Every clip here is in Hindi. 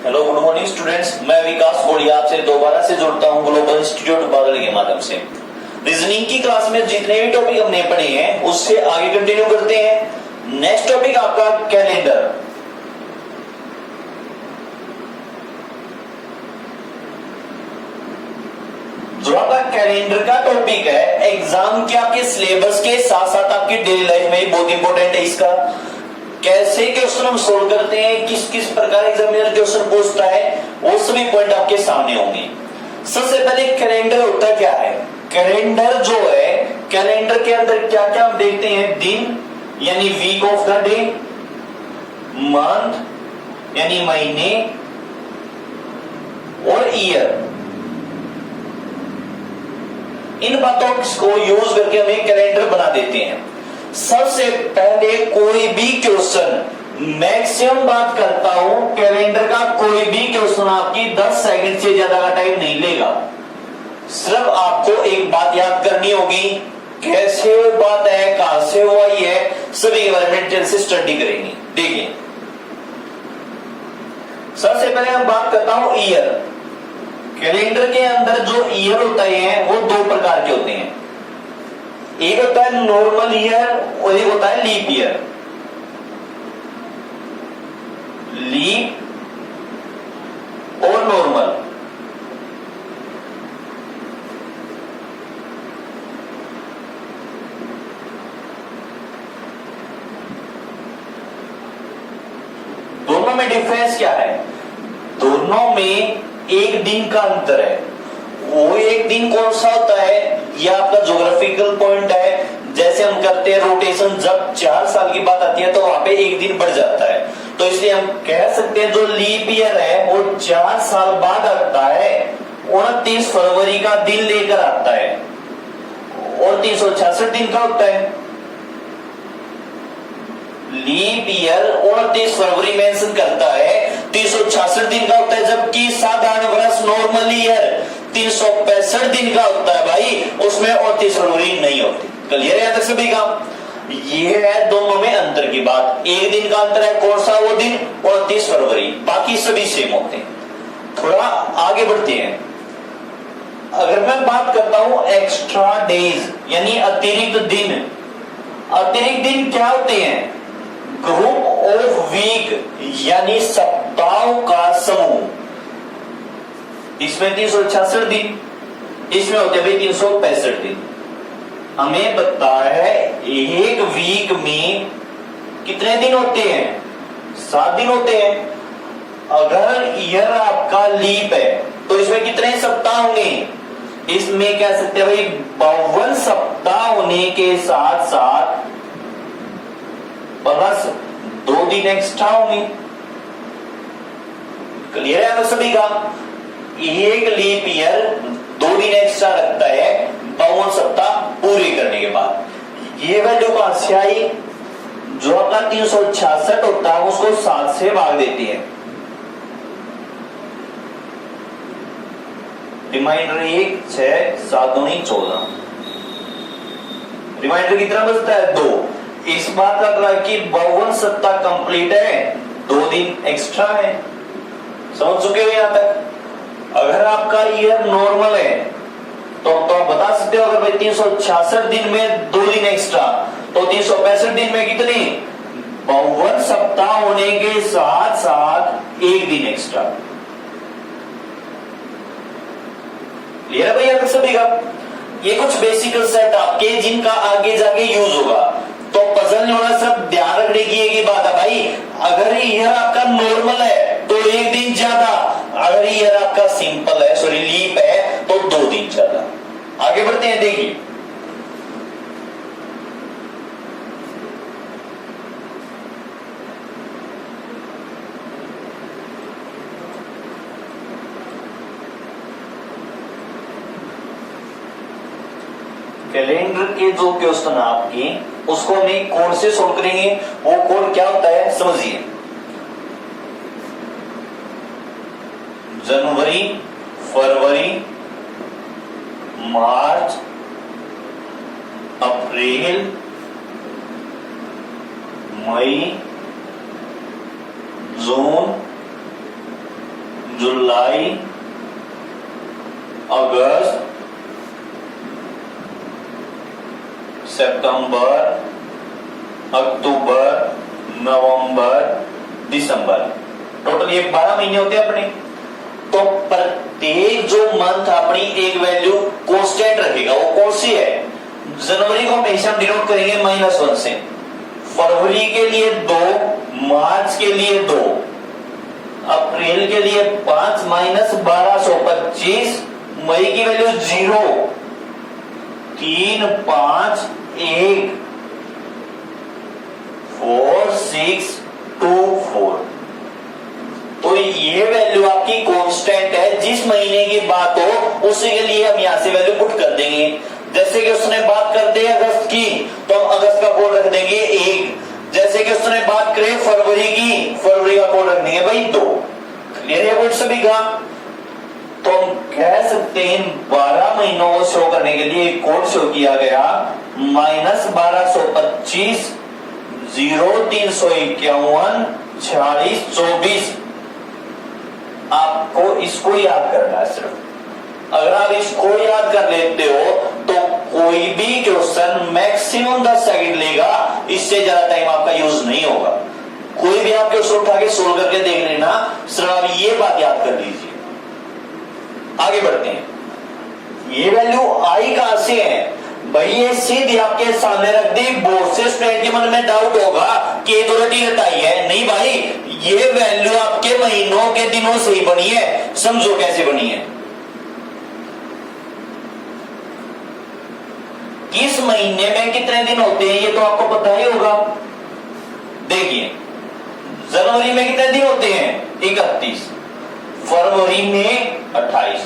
हेलो गुड मॉर्निंग स्टूडेंट्स, मैं विकास गोड़िया आपसे दोबारा से जुड़ता हूं ग्लोबल इंस्टीट्यूट बादल के माध्यम से। रीजनिंग की क्लास में जितने भी टॉपिक हमने पढ़े हैं उससे आगे कंटिन्यू करते हैं। नेक्स्ट टॉपिक आपका कैलेंडर। जो आपका कैलेंडर का टॉपिक है एग्जाम के आपके सिलेबस के साथ साथ आपकी डेली लाइफ में बहुत इंपॉर्टेंट है। इसका कैसे क्वेश्चन हम सोल्व करते हैं, किस किस प्रकार एग्जामिनर क्वेश्चन पूछता है, वो सभी पॉइंट आपके सामने होंगे। सबसे पहले कैलेंडर होता क्या है। कैलेंडर जो है, कैलेंडर के अंदर क्या क्या हम देखते हैं, दिन यानी week of the day, month यानी महीने और ईयर। इन बातों को यूज करके हम एक कैलेंडर बना देते हैं। सबसे पहले कोई भी क्वेश्चन, मैक्सिमम बात करता हूं, कैलेंडर का कोई भी क्वेश्चन आपकी 10 सेकंड से ज्यादा का टाइम नहीं लेगा। सिर्फ आपको एक बात याद करनी होगी, कैसे वो बात है, कहां से वो आई है, सभी के बारे में डिटेल से स्टडी करेंगे। देखिए सबसे पहले हम बात करता हूं ईयर। कैलेंडर के अंदर जो ईयर होता है वो दो प्रकार के होते हैं। एक होता है नॉर्मल ईयर और एक होता है लीप ईयर। लीप और नॉर्मल। दोनों में डिफरेंस क्या है, दोनों में एक दिन का अंतर है। वो एक दिन कौन सा होता है, यह आपका ज्योग्राफिकल पॉइंट है। जैसे हम करते हैं रोटेशन, जब 4 साल की बात आती है तो वहां पे एक दिन बढ़ जाता है, तो इसलिए हम कह सकते हैं जो लीप ईयर है वो 4 साल बाद आता है, 29 फरवरी का दिन लेकर आता है और 366 दिन का होता है। लीप ईयर 29 फरवरी मेंशन करता है, 366 दिन का होता है, जबकि साधारण वर्ष नॉर्मल ईयर 365 दिन का होता है भाई, उसमें 29 फरवरी नहीं होती। क्लियर है तक सभी का। ये है दोनों में अंतर की बात। एक दिन का अंतर है, कौन सा वो दिन, 29 फरवरी, बाकी सभी सेम होते हैं। थोड़ा आगे बढ़ते हैं। अगर मैं बात करता हूं एक्स्ट्रा डेज यानी अतिरिक्त दिन। अतिरिक्त दिन क्या होते हैं, ग्रुप ऑफ वीक यानी सप्ताहों का समूह। इसमें 366 दिन, इसमें होते भाई 365 दिन। हमें पता है एक वीक में कितने दिन होते हैं, 7 दिन होते हैं। अगर ईयर आपका लीप है तो इसमें कितने सप्ताह होंगे, इसमें कह सकते हैं भाई 52 सप्ताह होने के साथ साथ प्लस 2 दिन एक्स्ट्रा होंगे। क्लियर है तो सभी का। एक लीप ईयर 2 दिन एक्स्ट्रा रखता है 52 सप्ताह पूरे करने के बाद। ये वैल्यू कहां से आई, जो अपना 366 होता है उसको 7 से भाग देती है। रिमाइंडर 1 6 7 दूनी 14, रिमाइंडर कितना बचता है 2। इस बात का मतलब कि 52 सप्ताह कंप्लीट है, 2 दिन एक्स्ट्रा है। समझ चुके हो यहां तक। अगर आपका ईयर नॉर्मल है तो आप बता सकते हो, अगर भाई 366 दिन में 2 दिन एक्स्ट्रा तो 365 दिन में कितने, 52 सप्ताह होने के साथ साथ 1 दिन एक्स्ट्रा। क्लियर है भैया सभी का। ये कुछ बेसिक सेट आपके जिनका आगे जाके यूज होगा, तो पजल नहीं होना, सब ध्यान रखने की एक ही बात है भाई। अगर ईयर आपका नॉर्मल है तो 1 दिन ज्यादा, अगर ईयर आपका सिंपल है सॉरी लीप है तो 2 दिन ज्यादा। आगे बढ़ते हैं। देखिए कैलेंडर के जो क्वेश्चन आपके, उसको हम एक कोड से सोल्व करेंगे। वो कोड क्या होता है समझिए। जनवरी, फरवरी, मार्च, अप्रैल, मई, जून, जुलाई, अगस्त, सितंबर, अक्टूबर, नवंबर, दिसंबर, टोटल ये 12 महीने होते हैं अपने। तो प्रत्येक जो मंथ अपनी एक वैल्यू कांस्टेंट रखेगा, वो कौन सी है? जनवरी को हमेशा डिनोट करेंगे -1 से, फरवरी के लिए 2, मार्च के लिए 2, अप्रैल के लिए 5 -1225, मई की वैल्यू 0, 3, 5, 1, 4, 6, 2, 4। तो ये वैल्यू आपकी कांस्टेंट है, जिस महीने की बात हो उसी के लिए हम यहां से वैल्यू पुट कर देंगे। जैसे कि उसने बात कर दी अगस्त की, तो हम अगस्त का कोड रख देंगे 1। जैसे कि उसने बात करी फरवरी की, फरवरी का कोड रख देंगे भाई 2। क्लियर है कोड सभी का? तो हम कह सकते हैं 12 महीनों को शो करने के लिए कोड शो किया गया -1225, 0, 351, 46, 24। आपको इसको याद करना है सिर्फ। अगर आप इसको याद कर लेते हो तो कोई भी क्वेश्चन मैक्सिमम 10 सेकंड लेगा, इससे ज्यादा टाइम आपका यूज नहीं होगा। कोई भी आप क्वेश्चन उठा के सोल्व करके देख लेना, सिर्फ आप ये बात याद कर लीजिए। आगे बढ़ते हैं। ये वैल्यू आई कहां से है भाई? ये सीधी आपके सामने रख दी। बहुत से स्टूडेंट के मन में डाउट होगा कि ये तो रटी रटाई है। नहीं भाई, ये वैल्यू आपके महीनों के दिनों से ही बनी है। समझो कैसे बनी है। किस महीने में कितने दिन होते हैं ये तो आपको पता ही होगा। देखिए, जनवरी में कितने दिन होते हैं? 31, फरवरी में 28।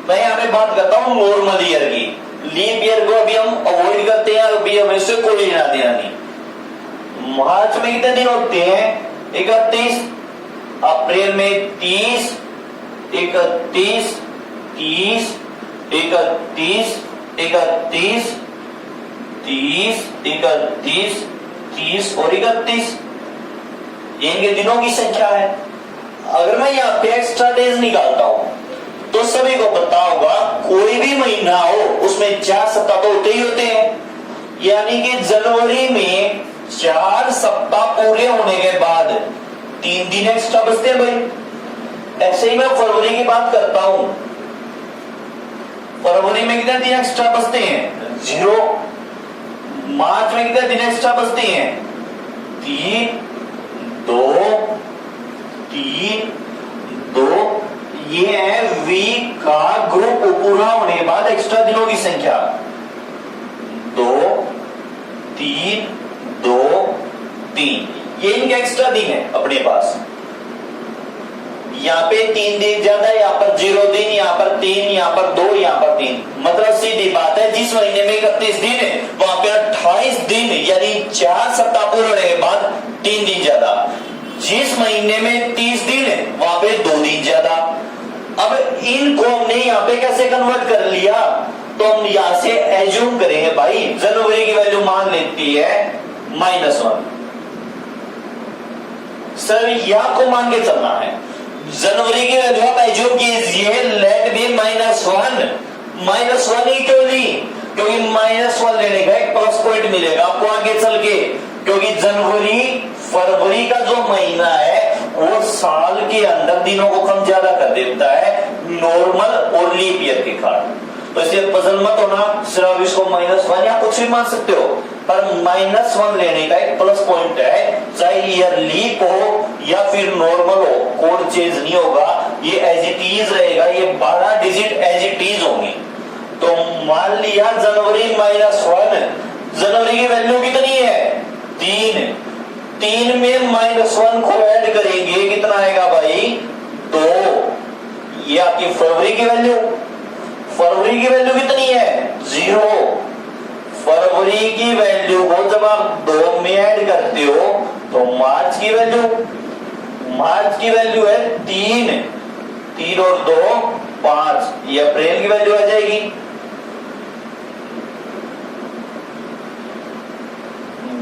मैं यहां पे बात करता हूं नॉर्मल ईयर की। लीप ईयर को अभी हम अवॉइड करते हैं, अभी हमें इससे कोई लेना देना नहीं। मार्च में कितने दिन होते हैं? 31, अप्रैल में 30, 31, 30, 31, 31, 30, 31, 30 और 31 इनके दिनों की संख्या है। अगर मैं यहां पे एक्स्ट्रा डेज निकालता हूं तो सभी को पता होगा कोई भी महीना हो उसमें 4 सप्ताह तो होते ही होते हैं। यानी कि जनवरी में 4 सप्ताह पूरे होने के बाद 3 दिन एक्स्ट्रा बचते हैं भाई। ऐसे ही मैं फरवरी की बात करता हूं, फरवरी में कितने दिन एक्स्ट्रा बचते हैं? 0। मार्च में कितने दिन एक्स्ट्रा बचते हैं? 3, 2, 3, 2। ये है वीक का ग्रुप पूरा होने के बाद एक्स्ट्रा दिनों की संख्या। 2, 3, 2, 3। ये इनके एक्स्ट्रा दिन है अपने पास। यहाँ पे 3 दिन ज्यादा, यहाँ पर 0 दिन, यहाँ पर 3, यहाँ पर 2, यहाँ पर 3। मतलब सीधी बात है, जिस महीने में 31 दिन है वहां पे 28 दिन यानी 4 सप्ताह पूरे होने के बाद 3 दिन ज्यादा। जिस महीने में 30 दिन है वहां पे 2 दिन ज्यादा। अब इनको हमने यहाँ पे कैसे कन्वर्ट कर लिया? तो हम यहां से एज्यूम करेंगे भाई, जनवरी की वैल्यू मान लेती है -1। सर यहां को मान के चलना है। जनवरी की वैल्यू आप एज्यूम कीजिए लेट बी -1। -1 ही क्यों ली? क्योंकि -1 लेने का एक प्लस पॉइंट मिलेगा आपको आगे चल के। क्योंकि जनवरी फरवरी का जो महीना है वो साल के अंदर दिनों को कम ज्यादा कर देता है नॉर्मल और लीप ईयर के कारण। तो इसलिए पसंद मत होना, सिर्फ इसको -1 या कुछ भी मान सकते हो, पर -1 लेने का एक प्लस पॉइंट है। चाहे ईयर लीप हो या फिर नॉर्मल हो, कोड चेंज नहीं होगा, ये एज इट इज रहेगा। ये 12 डिजिट एज इट इज होंगी। तो मान लिया जनवरी -1, जनवरी की वैल्यू कितनी है? 3। 3 में -1 को ऐड करेंगे, कितना आएगा भाई? 2। ये आपकी फरवरी की वैल्यू। फरवरी की वैल्यू कितनी है? 0। फरवरी की वैल्यू को जब आप 2 में ऐड करते हो तो मार्च की वैल्यू, मार्च की वैल्यू है 3। 3 और 2 5। ये अप्रैल की वैल्यू आ जाएगी।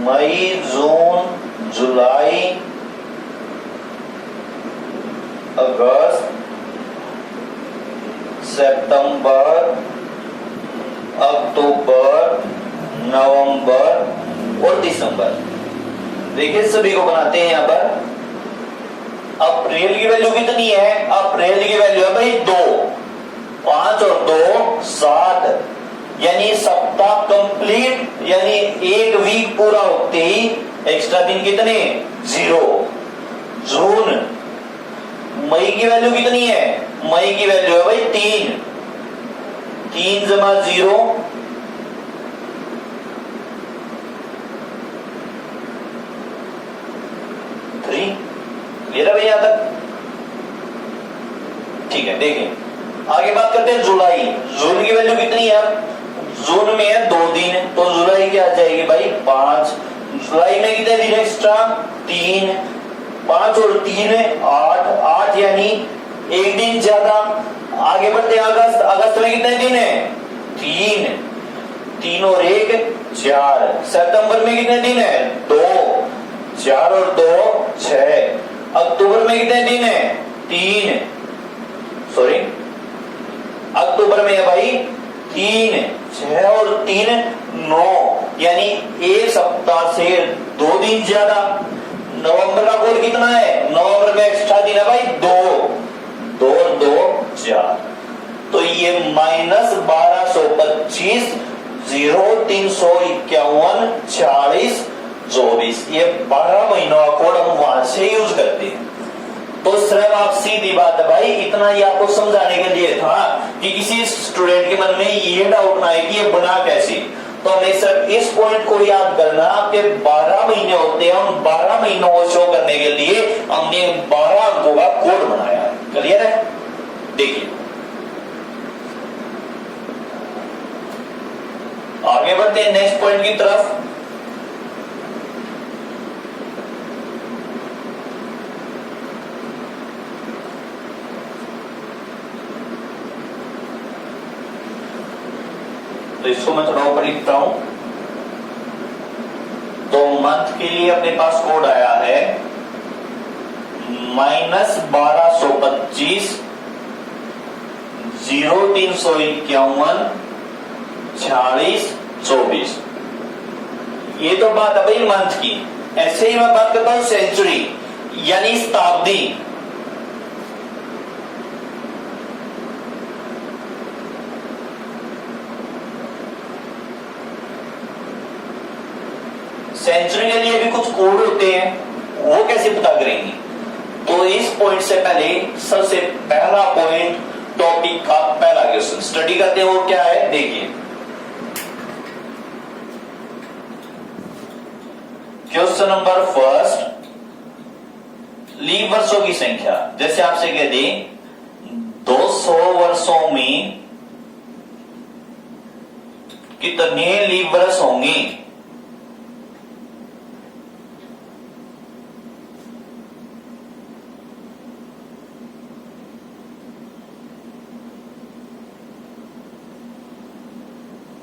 मई, जून, जुलाई, अगस्त, सितंबर, अक्टूबर, नवंबर और दिसंबर। देखिए सभी को बनाते हैं यहां पर। अप्रैल की वैल्यू कितनी है? अप्रैल की वैल्यू है भाई 2, 5 और 2 7, यानी सप्ताह कंप्लीट, यानी एक वीक पूरा होते ही एक्स्ट्रा दिन कितने? 0। जून, मई की वैल्यू कितनी है? मई की वैल्यू है भाई 3, 3 जमा 0 3। क्लियर है भाई यहां तक? ठीक है, देखें आगे बात करते हैं जुलाई। जून की वैल्यू कितनी है? जून में है 2 दिन, तो जुलाई की आ जाएगी भाई 5। जुलाई में कितने दिन एक्स्ट्रा? 3, 5 और 3 8, 8 यानी एक दिन ज्यादा। आगे बढ़ते हैं अगस्त। अगस्त में कितने दिन है? 3, 3 और 1 4। सितंबर में कितने दिन है? 2, 4 और 2 6। अक्टूबर में कितने दिन है? 3, सॉरी अक्टूबर में है भाई 3, 6 और 3 9, यानी एक सप्ताह से 2 दिन ज्यादा। नवंबर का कोड कितना है? नवंबर में एक्स्ट्रा दिन है भाई 2, 2 और 2 4। तो ये -1225 0 351 40 24, ये 12 महीनों का कोड हम वहां से यूज करते हैं। तो सिर्फ आप सीधी बात है भाई, इतना ही आपको समझाने के लिए था कि किसी स्टूडेंट के मन में ये डाउट ना आए कि ये बना कैसे। तो हमें सिर्फ इस पॉइंट को याद करना कि 12 महीने होते हैं, उन 12 महीनों को शो करने के लिए हमने 12 अंकों का कोड बनाया। क्लियर है? देखिए आगे बढ़ते हैं नेक्स्ट पॉइंट की तरफ। तो इसको मैं थोड़ा ऊपर लिखता हूं। तो मंथ के लिए अपने पास कोड आया है -1225 0 351 40 24। ये तो बात है भाई मंथ की। ऐसे ही मैं बात करता हूं सेंचुरी, यानी शताब्दी। सेंचुरी के लिए भी कुछ कोड होते हैं, वो कैसे पता करेंगे? तो इस पॉइंट से पहले सबसे पहला पॉइंट, टॉपिक का पहला क्वेश्चन स्टडी करते हैं। वो क्या है? देखिए क्वेश्चन नंबर फर्स्ट, लीप वर्षों की संख्या। जैसे आपसे कह दें 200 वर्षों में कितने लीप वर्ष होंगे?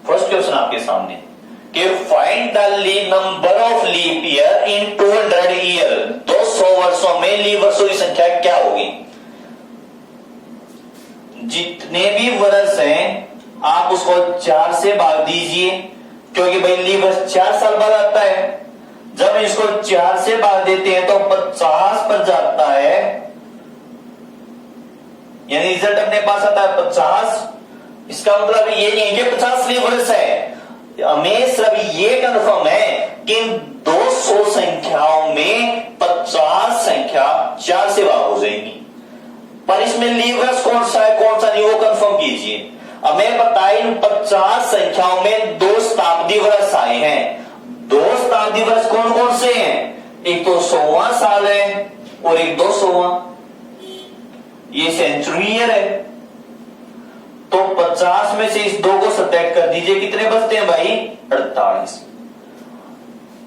फर्स्ट क्वेश्चन आपके सामने कि find the number of leap year in 200 year. 200 वर्षों में लीप वर्षों की संख्या क्या होगी? जितने भी वर्ष हैं आप उसको 4 से भाग दीजिए, क्योंकि भाई लीप वर्ष 4 साल बाद आता है। जब इसको 4 से भाग देते हैं तो 50 पर जाता है, यानी रिजल्ट अपने पास आता है 50। इसका मतलब ये नहीं है कि 50 लीप वर्ष है, हमें सिर्फ ये कंफर्म है कि 200 संख्याओं में 50 संख्या 4 से भाग हो जाएगी। पर इसमें लीप वर्ष कौन सा है कौन सा नहीं वो कंफर्म कीजिए। हमें पता है इन 50 संख्याओं में 2 शताब्दी वर्ष आए हैं। 2 शताब्दी वर्ष कौन कौन से हैं? एक तो 100वां साल है और एक 200वां, ये सेंचुरी ईयर है। तो 50 में से इस 2 को सब्ट्रैक्ट कर दीजिए, कितने बचते हैं भाई? 48।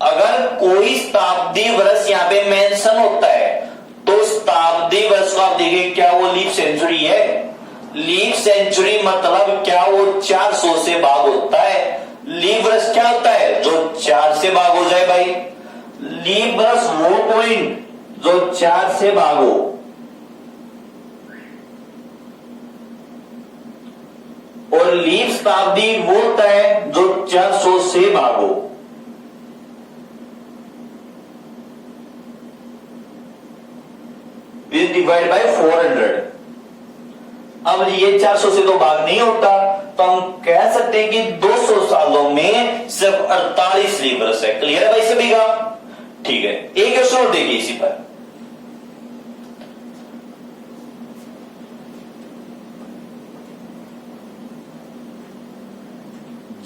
अगर कोई शताब्दी वर्ष यहां पे मेंशन होता है तो शताब्दी वर्ष को आप देखिए, क्या वो लीप सेंचुरी है? लीप सेंचुरी मतलब क्या वो 400 से भाग होता है? लीप वर्ष क्या होता है? जो 4 से भाग हो जाए भाई। लीप वर्ष वो पॉइंट जो 4 से भाग हो। और लीप शताब्दी वो होता है जो 400 से भागो। Divide by 400। अब ये 400 से तो भाग नहीं होता, तो हम कह सकते हैं कि 200 सालों में सिर्फ 48 लीप वर्ष है। क्लियर है भाई सभी का? ठीक है, एक क्वेश्चन और देखिए इसी पर।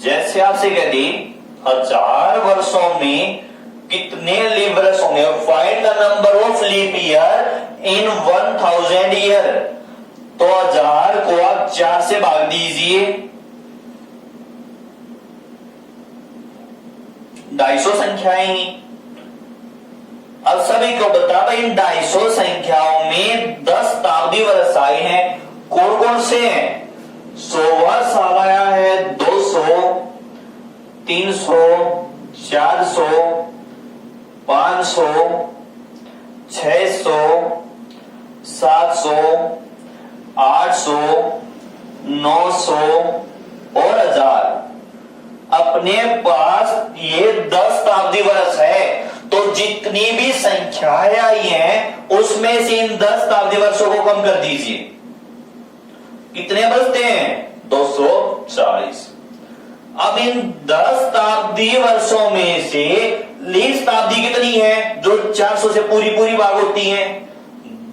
जैसे आपसे कह दी 1000 वर्षों में कितने लीप वर्ष होंगे, find the number of leap year in 1000 year. तो 1000 को आप 4 से भाग दीजिए, 250 संख्याएं। अब सभी को बता भाई इन 250 संख्याओं में 10 शताब्दी वर्ष आए हैं, कौन कौन से हैं? 100वां साल आया है 200, 300, 400, 500, 600, 700, 800, 900 और 1000। अपने पास ये 10 शताब्दी वर्ष है, तो जितनी भी संख्याएं आई हैं उसमें से इन 10 शताब्दी वर्षों को कम कर दीजिए। कितने बचते हैं? 240। अब इन 10 शताब्दी वर्षों में से लीप शताब्दी कितनी है जो 400 से पूरी पूरी भाग होती है?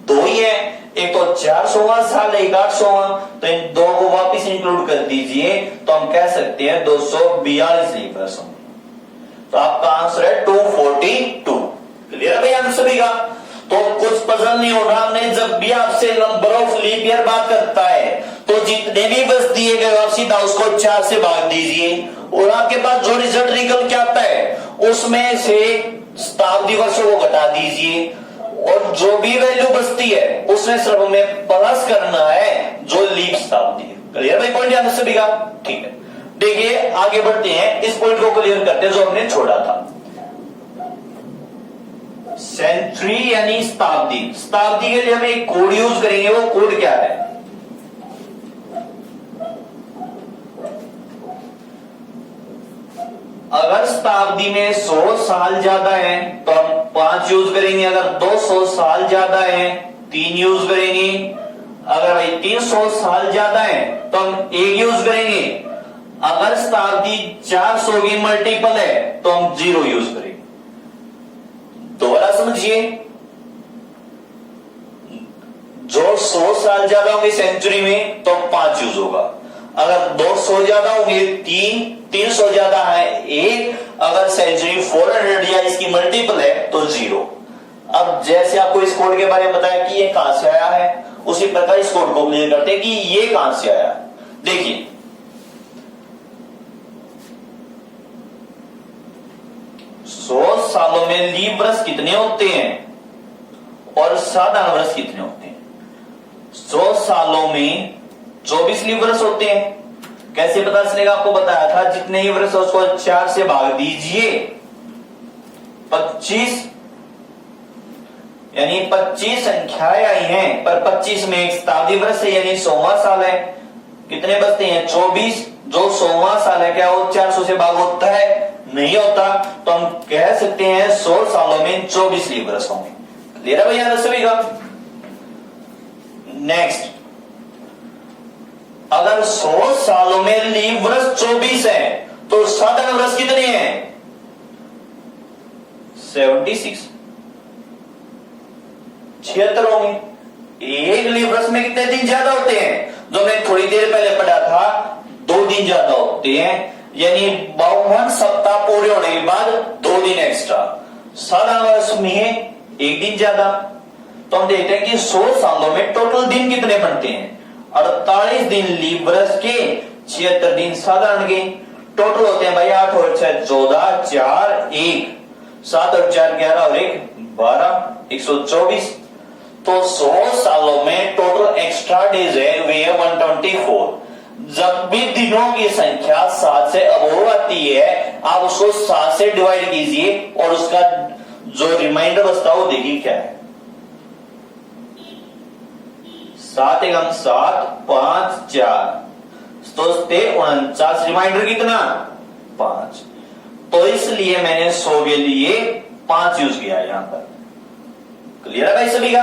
2 ही है, एक तो 400वां साल, एक 800वां, तो इन 2 को वापिस इंक्लूड कर दीजिए, तो हम कह सकते हैं 242 लीप वर्ष होंगे। तो आपका आंसर है 242। क्लियर है भाई आंसर सभी का? तो कुछ पजल नहीं होगा, हमने जब भी आपसे नंबर ऑफ लीप ईयर बात करता है तो जितने भी वर्ष दिए गए आप सीधा उसको 4 से भाग दीजिए, और आपके पास जो रिजल्ट निकल के आता है उसमें से शताब्दी वर्षों को घटा दीजिए, और जो भी वैल्यू बचती है उसमें सिर्फ हमें प्लस करना है जो लीप शताब्दी है। क्लियर भाई पॉइंट आंसर सभी का? ठीक है, देखिए आगे बढ़ते हैं, इस पॉइंट को क्लियर करते हैं जो हमने छोड़ा था। सेंचुरी यानी शताब्दी, शताब्दी के लिए हम एक कोड यूज करेंगे, वो कोड क्या है? अगर शताब्दी में 100 साल ज्यादा है तो हम 5 यूज करेंगे, अगर 200 साल ज्यादा है 3 यूज करेंगे, अगर भाई 300 साल ज्यादा है तो हम 1 यूज करेंगे, अगर शताब्दी 400 की मल्टीपल है तो हम 0 यूज करेंगे। दोबारा समझिए, जो 100 साल ज्यादा होंगे सेंचुरी में तो 5 यूज होगा, अगर 200 ज्यादा होंगे 3, 300 ज्यादा है 1, अगर सेंचुरी 400 या इसकी मल्टीपल है तो 0। अब जैसे आपको इस कोड के बारे में बताया कि ये कहां से आया है, उसी प्रकार इस कोड को क्लियर करते हैं कि ये कहां से आया। देखिए 100 सालों में लीप वर्ष कितने होते हैं और साधारण वर्ष कितने होते हैं? 100 सालों में 24 लीप वर्ष होते हैं। कैसे पता चलेगा? आपको बताया था जितने ही वर्ष उसको 4 से भाग दीजिए, 25, यानी 25 संख्याएं आई हैं, पर 25 में एक शताब्दी वर्ष है यानी 100वां साल है। कितने बचते हैं? 24। जो 100वां साल है क्या वो 400 से भाग होता है? नहीं होता, तो हम कह सकते हैं 100 सालों में 24 लीप वर्ष होंगे। क्लियर है भैया सभी का? नेक्स्ट, अगर 100 सालों में लीप वर्ष 24 है तो साधारण वर्ष कितने हैं? 76, 76 होंगे। एक लीप वर्ष में कितने दिन ज्यादा होते हैं? जो मैं थोड़ी देर पहले पढ़ा था, 2 दिन ज्यादा होते हैं, यानी 52 सप्ताह पूरे होने के बाद 2 दिन एक्स्ट्रा। साधारण वर्ष में 1 दिन ज्यादा। तो हम देखते हैं कि 100 सालों में टोटल दिन कितने बनते हैं? 48 दिन लीप वर्ष के, 76 दिन साधारण के। टोटल होते हैं भाई 8 और 6 14, 4 1, 7 और 4 11 और 1 12, 124। तो 100 सालों में टोटल एक्स्ट्रा डेज है वे 124। जब भी दिनों की संख्या 7 से अबोव आती है आप उसको 7 से डिवाइड कीजिए और उसका जो रिमाइंडर बचता है वो देखिए क्या है। 7 एकम 7, 5 4, तो थे 49, रिमाइंडर कितना 5, तो इसलिए मैंने 100 के लिए 5 यूज किया यहां पर। क्लियर है भाई सभी का?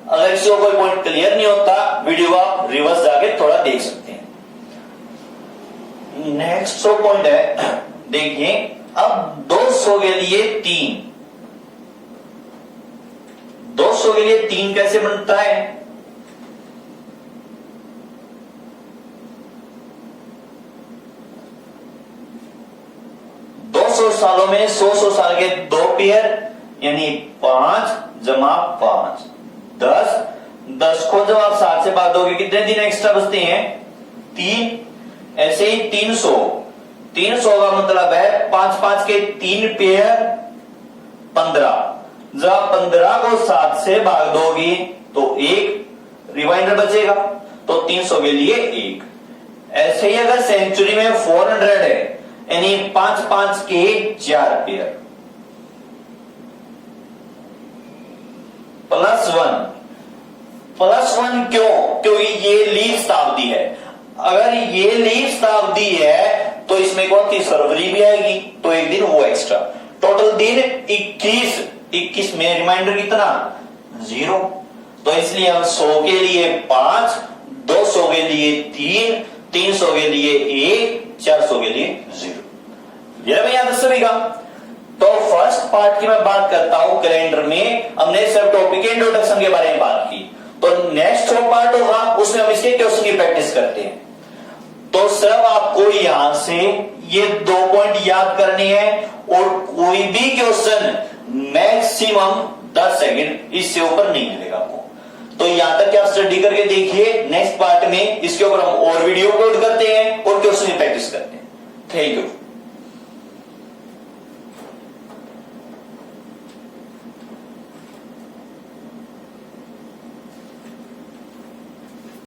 अगर किसी को कोई पॉइंट क्लियर नहीं होता, वीडियो आप रिवर्स जाके थोड़ा देख सकते हैं। नेक्स्ट पॉइंट है, देखिए अब 200 के लिए 3, 200 के लिए 3 कैसे बनता है? सालों में 100 साल के 2 पेयर, यानी 5 जमा 5 10, 10 को जब आप 7 से भाग दोगे कितने दिन एक्स्ट्रा बचते हैं 3। ऐसे ही 300 का मतलब है 5 5 के 3 पेयर 15, जब आप 15 को 7 से भाग दोगे तो 1 रिमाइंडर बचेगा, तो 300 के लिए 1। ऐसे ही अगर सेंचुरी में 400 है, यानी 5 5 के 4 पेयर +1 क्यों? क्योंकि ये लीप शताब्दी है। अगर ये लीप शताब्दी है तो इसमें कौन सी फरवरी भी आएगी, तो एक दिन वो एक्स्ट्रा। टोटल दिन 21 में रिमाइंडर कितना 0, तो इसलिए हम 100 के लिए 5, 200 के लिए 3, 300 के लिए 1, 400 के लिए 0। ये भैया सभी का। तो फर्स्ट पार्ट की मैं बात करता हूं, कैलेंडर में हमने सब टॉपिक इंट्रोडक्शन के बारे में बात की, तो नेक्स्ट जो पार्ट होगा उसमें हम इसके क्वेश्चन की प्रैक्टिस करते हैं। तो सिर्फ आपको यहां से ये 2 पॉइंट याद करने हैं और कोई भी क्वेश्चन मैक्सिमम 10 सेकंड, इससे ऊपर नहीं मिलेगा आपको। तो यहां तक आप स्टडी करके देखिए, नेक्स्ट पार्ट में इसके ऊपर हम और वीडियो अपलोड करते हैं और क्वेश्चन की प्रैक्टिस करते हैं। Thank you.